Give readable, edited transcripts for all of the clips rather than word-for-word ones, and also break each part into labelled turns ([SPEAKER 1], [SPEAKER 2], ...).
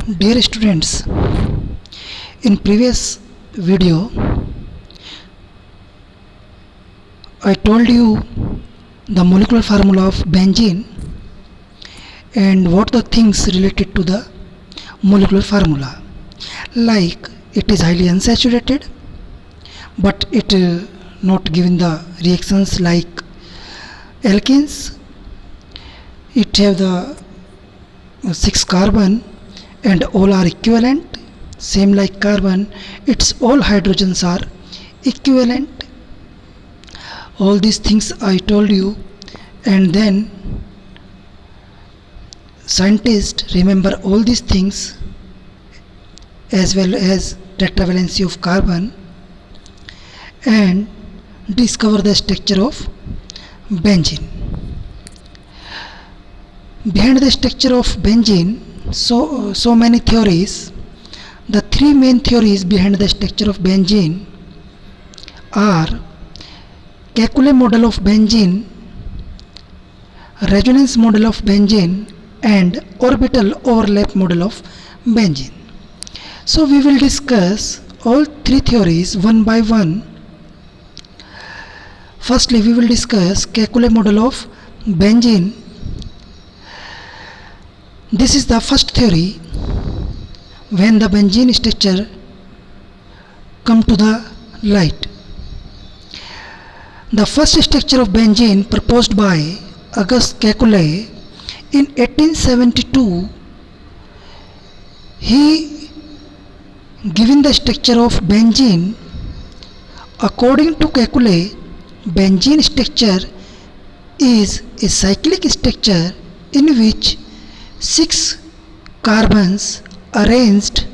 [SPEAKER 1] Dear students, in previous video I told you the molecular formula of benzene and what the things related to the molecular formula, like it is highly unsaturated but it not giving the reactions like alkenes. It have the 6 carbon and all are equivalent, same like carbon, its all hydrogens are equivalent. All these things I told you, and then scientists remember all these things as well as tetravalency of carbon and discover the structure of benzene. Behind the structure of benzene, so many theories. The 3 main theories behind the structure of benzene are Kekulé model of benzene, resonance model of benzene, and orbital overlap model of benzene. So we will discuss all 3 theories one by one. Firstly, we will discuss Kekulé model of benzene. This is the first theory when the benzene structure come to the light. The first structure of benzene proposed by Auguste Kekulé in 1872. He given the structure of benzene. According to Kekulé, benzene structure is a cyclic structure in which 6 carbons arranged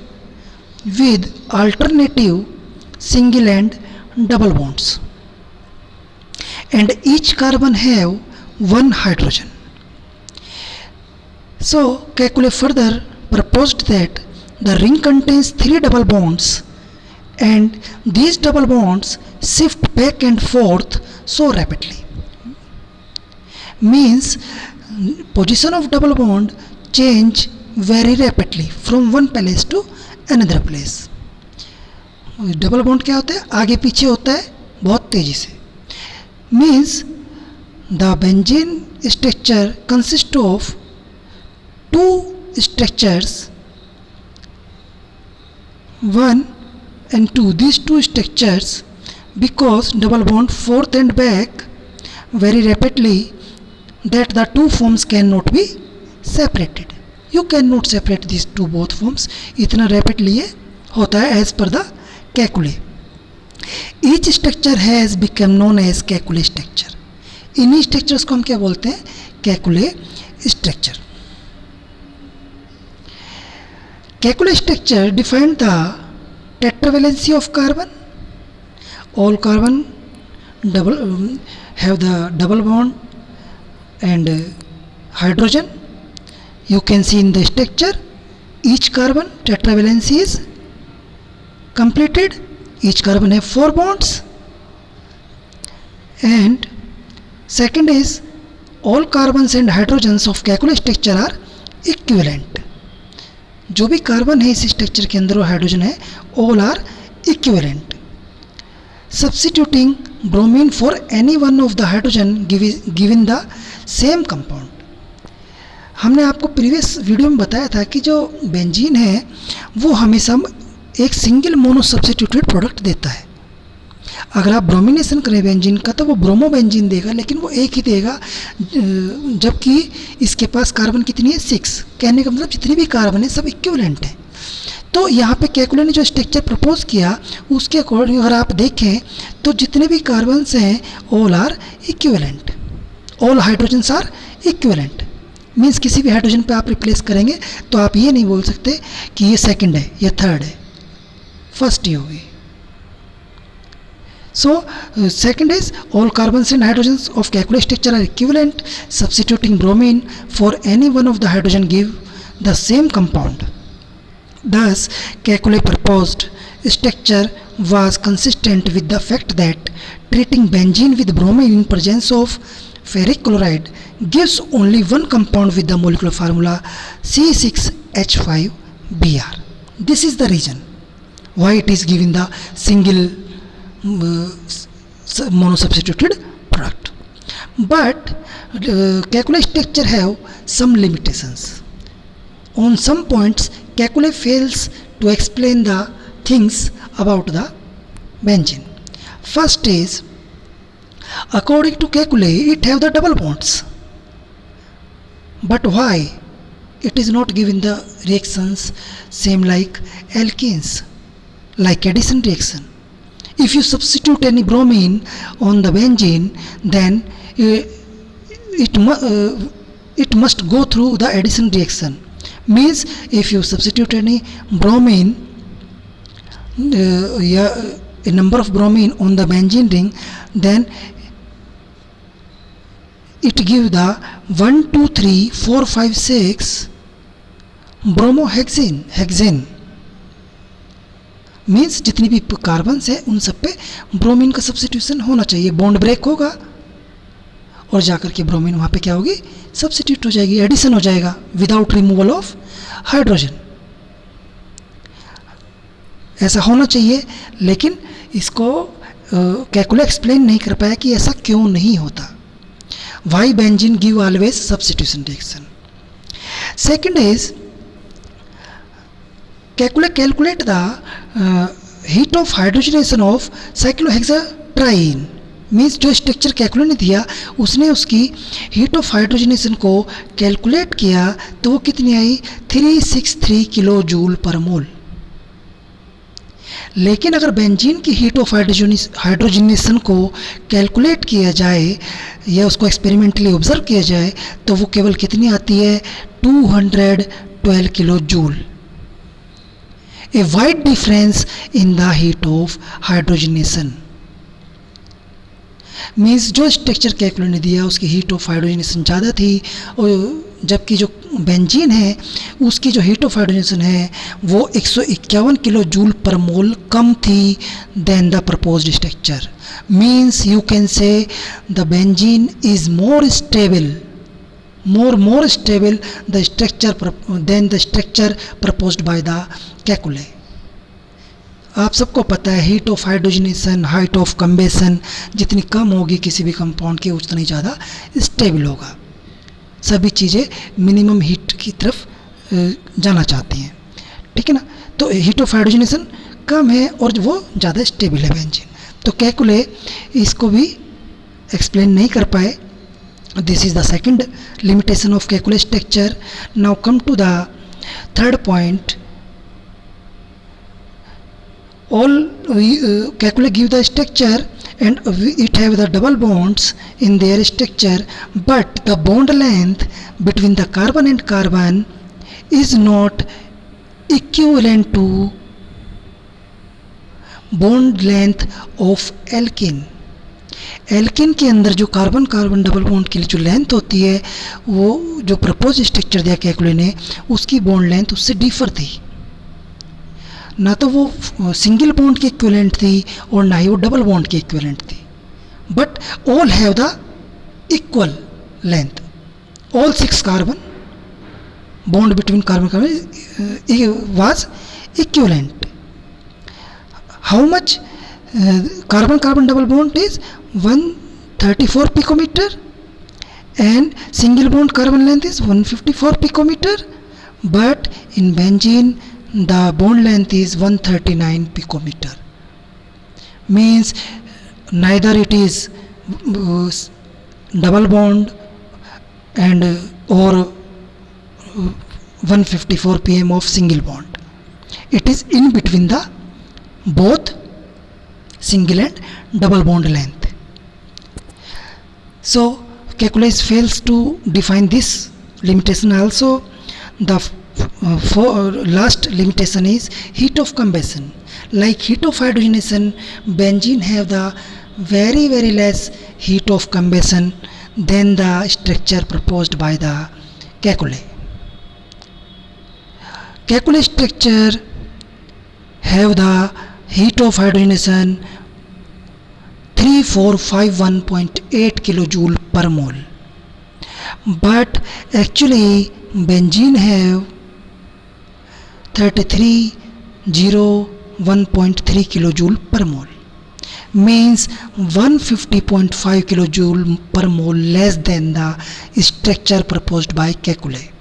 [SPEAKER 1] with alternative single and double bonds, and each carbon have 1 hydrogen. So Kekulé further proposed that the ring contains 3 double bonds and these double bonds shift back and forth so rapidly. Means position of double bond change very rapidly from one place to another place. Double bond क्या होता है, आगे पीछे होता है बहुत तेजी से. Means the benzene structure consists of 2 structures, 1 and 2. These 2 structures, because double bond forth and back very rapidly, that the 2 forms cannot be separated. You cannot separate these 2 both forms. इतना rapidly ये होता है as per the Kekulé. Each structure has become known as Kekulé structure. इन्हीं structures को हम क्या बोलते हैं, Kekulé structure. Kekulé structure defined the tetravalency of carbon. All carbon have the double bond and hydrogen. You can see in the structure each carbon tetravalency is completed. Each carbon have 4 bonds. And second is all carbons and hydrogens of Kekulé structure are equivalent. जो भी carbon है इस structure के अंदर और hydrogen है, all are equivalent. Substituting bromine for any one of the hydrogen given the same compound. हमने आपको प्रीवियस वीडियो में बताया था कि जो बेंजीन है वो हमेशा एक सिंगल मोनो सब्स्टिट्यूटेड प्रोडक्ट देता है. अगर आप ब्रोमिनेशन करें बेंजीन का तो वो ब्रोमो बेंजीन देगा, लेकिन वो एक ही देगा, जबकि इसके पास कार्बन कितनी है, 6. कहने का मतलब जितने भी कार्बन है सब इक्विवेलेंट है. तो यहाँ पे केकुले ने जो स्ट्रक्चर प्रपोज किया उसके अकॉर्डिंग अगर आप देखें तो जितने भी कार्बन्स हैं all are equivalent, all hydrogens are equivalent. Means किसी भी हाइड्रोजन पे आप रिप्लेस करेंगे तो आप ये नहीं बोल सकते कि ये सेकंड है या थर्ड है, फर्स्ट ही होगी. So second is all carbons and hydrogens of Kekulé structure are equivalent. Substituting bromine for any one of the hydrogen give the same compound. Thus Kekulé proposed structure was consistent with the fact that treating benzene with bromine in presence of ferric chloride gives only one compound with the molecular formula C6H5 Br. This is the reason why it is given the single monosubstituted product. But calculus structure have some limitations. On some points, calculus fails to explain the things about the benzene. First is, according to calculus, it have the double bonds. But why it is not given the reactions same like alkenes, like addition reaction? If you substitute any bromine on the benzene, then it must go through the addition reaction. Means if you substitute any bromine, a number of bromine on the benzene ring, then it give the 1 2 3 4 5 6 ब्रोमोहेक्सेन. Means जितनी भी carbon है उन सब पे bromine का substitution होना चाहिए. Bond break होगा और जाकर के ब्रोमीन वहाँ पे क्या होगी, सब्स्टिट्यूट हो जाएगी, एडिशन हो जाएगा विदाउट रिमूवल ऑफ हाइड्रोजन. ऐसा होना चाहिए, लेकिन इसको कैलकुलस एक्सप्लेन नहीं कर पाया कि ऐसा क्यों नहीं होता. Why benzene give always substitution reaction. Second is calculate the heat of hydrogenation of cyclohexatriene. Means जो स्ट्रक्चर कैलकुलेट ने दिया उसने उसकी हीट ऑफ हाइड्रोजनेशन को कैलकुलेट किया तो वो कितनी आई, 363 किलो जूल पर मोल. लेकिन अगर बेंजीन की हीट ऑफ हाइड्रोजनेशन को कैलकुलेट किया जाए या उसको एक्सपेरिमेंटली ऑब्जर्व किया जाए तो वो केवल कितनी आती है, 212 kilo joule. A wide difference in the heat of hydrogenation. Means जो स्ट्रक्चर कैलकुलेट ने दिया उसकी हीट ऑफ हाइड्रोजनेशन ज़्यादा थी, और जबकि जो बेंजीन है उसकी जो हीट ऑफ हाइड्रोजनेशन है वो 151 किलो जूल पर मोल कम थी than the proposed structure. Means you can say the benzene is more stable, more stable the structure than the structure proposed by the calculus. आप सबको पता है heat of hydrogenation, height of combustion जितनी कम होगी किसी भी कंपाउंड की उतना ही ज़्यादा स्टेबल होगा. सभी चीज़ें मिनिमम हीट की तरफ जाना चाहती हैं, ठीक है ना. तो हीट ऑफ हाइड्रोजनेशन कम है और वो ज़्यादा स्टेबल है बेंजीन. तो कैलकुलस इसको भी एक्सप्लेन नहीं कर पाए. This is the second limitation of calculus structure. Now come to the third point. All calculus give the structure and it have the double bonds in their structure, but the bond length between the carbon and carbon is not equivalent to bond length of alkene. Alkene के अंदर जो carbon carbon double bond के लिए जो length होती है वो जो प्रपोज स्ट्रक्चर दिया कैलकुलस ने उसकी बॉन्ड लेंथ उससे डिफर थी. ना तो वो सिंगल बॉन्ड के इक्विवेलेंट थी और ना ही वो डबल बॉन्ड के इक्विवेलेंट थी. But all have the equal length. All 6 carbon bond between carbon carbon was equivalent. How much carbon carbon double bond is 134 picometer and single bond carbon length is 154 picometer, but in benzene the bond length is 139 picometer. Means neither it is double bond and or 154 pm of single bond. It is in between the both single and double bond length. So calculus fails to define this limitation also. The last limitation is heat of combustion. Like heat of hydrogenation, benzene have the very less heat of combustion than the structure proposed by the calculus. Calculus structure have the heat of hydrogenation 3451.8 kilojoule per mole, but actually benzene have 3301.3 kilojoule per mole, means 150.5 kilojoule per mole less than the structure proposed by Kekulé.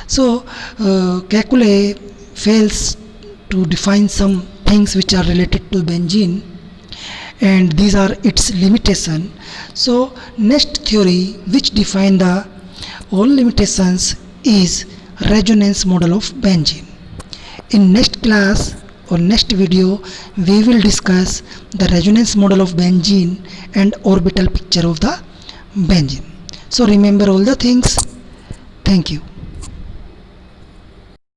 [SPEAKER 1] So Kekulé fails to define some things which are related to benzene, and these are its limitation. So next theory which define the all limitations is resonance model of benzene. In next class or next video we will discuss the resonance model of benzene and orbital picture of the benzene. So remember all the things. Thank you.